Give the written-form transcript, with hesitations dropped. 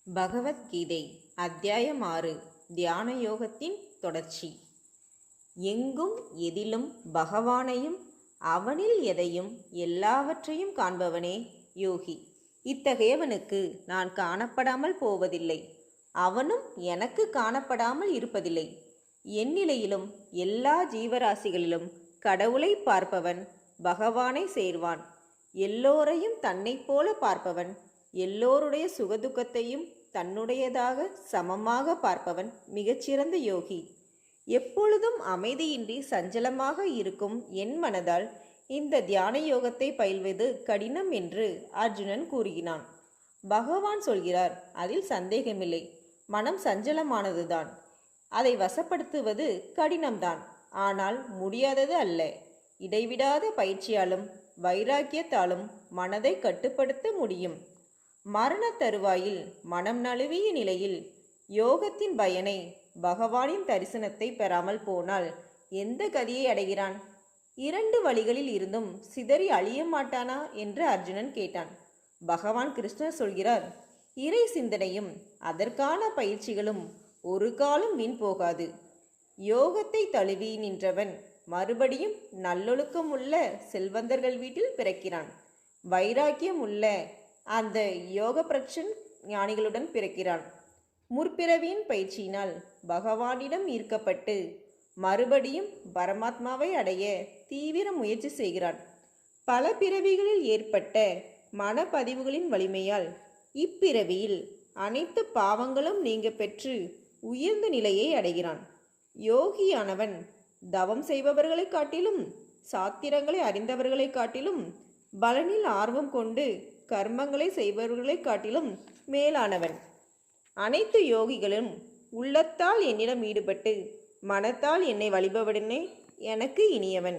பகவத்கீதை அத்தியாயம் 6 தியான யோகத்தின் தொடர்ச்சி. எங்கும் எதிலும் பகவானையும் அவனில் எதையும் எல்லாவற்றையும் காண்பவனே யோகி. இத்தகையவனுக்கு நான் காணப்படாமல் போவதில்லை, அவனும் எனக்கு காணப்படாமல் இருப்பதில்லை. என் நிலையிலும் எல்லா ஜீவராசிகளிலும் கடவுளை பார்ப்பவன் பகவானை சேர்வான். எல்லோரையும் தன்னை போல பார்ப்பவன் எல்லோருடைய சுகதுக்கத்தையும் தன்னுடையதாக சமமாக பார்ப்பவன் மிகச்சிறந்த யோகி. எப்பொழுதும் அமைதியின்றி சஞ்சலமாக இருக்கும் என் மனதால் இந்த தியான யோகத்தை பயில்வது கடினம் என்று அர்ஜுனன் கூறுகிறான். பகவான் சொல்கிறார், அதில் சந்தேகமில்லை, மனம் சஞ்சலமானதுதான், அதை வசப்படுத்துவது கடினம்தான், ஆனால் முடியாதது அல்ல. இடைவிடாத பயிற்சியாலும் வைராக்கியத்தாலும் மனதை கட்டுப்படுத்த முடியும். மரண தருவாயில் மனம் நழுவிய நிலையில் யோகத்தின் பயனை பகவானின் தரிசனத்தை பெறாமல் போனால் எந்த கதியை அடைகிறான்? 2 வழிகளில் இருந்தும் சிதறி அழிய மாட்டானா என்று அர்ஜுனன் கேட்டான். பகவான் கிருஷ்ணர் சொல்கிறார், இறை சிந்தனையும் அதற்கான பயிற்சிகளும் ஒரு காலம் வீண் போகாது. யோகத்தை தழுவி நின்றவன் மறுபடியும் நல்லொழுக்கம் உள்ள செல்வந்தர்கள் வீட்டில் பிறக்கிறான். வைராக்கியம் உள்ள அந்த யோக பிரச்சன் ஞானிகளுடன் பிறக்கிறான். முற்பிறவியின் பயிற்சியினால் பகவானிடம் ஈர்க்கப்பட்டு மறுபடியும் பரமாத்மாவை அடைய தீவிர முயற்சி செய்கிறான். பல பிறவிகளில் ஏற்பட்ட மனப்பதிவுகளின் வலிமையால் இப்பிறவியில் அனைத்து பாவங்களும் நீங்க பெற்று உயர்ந்த நிலையை அடைகிறான். யோகியானவன் தவம் செய்பவர்களை காட்டிலும் சாத்திரங்களை அறிந்தவர்களை காட்டிலும் பலனில் ஆர்வம் கொண்டு கர்மங்களை செய்பவர்களை காட்டிலும் மேலானவன். அனைத்து யோகிகளும் உள்ளத்தால் என்னிடம் ஈடுபட்டு மனத்தால் என்னை வழிபவனே எனக்கு இனியவன்.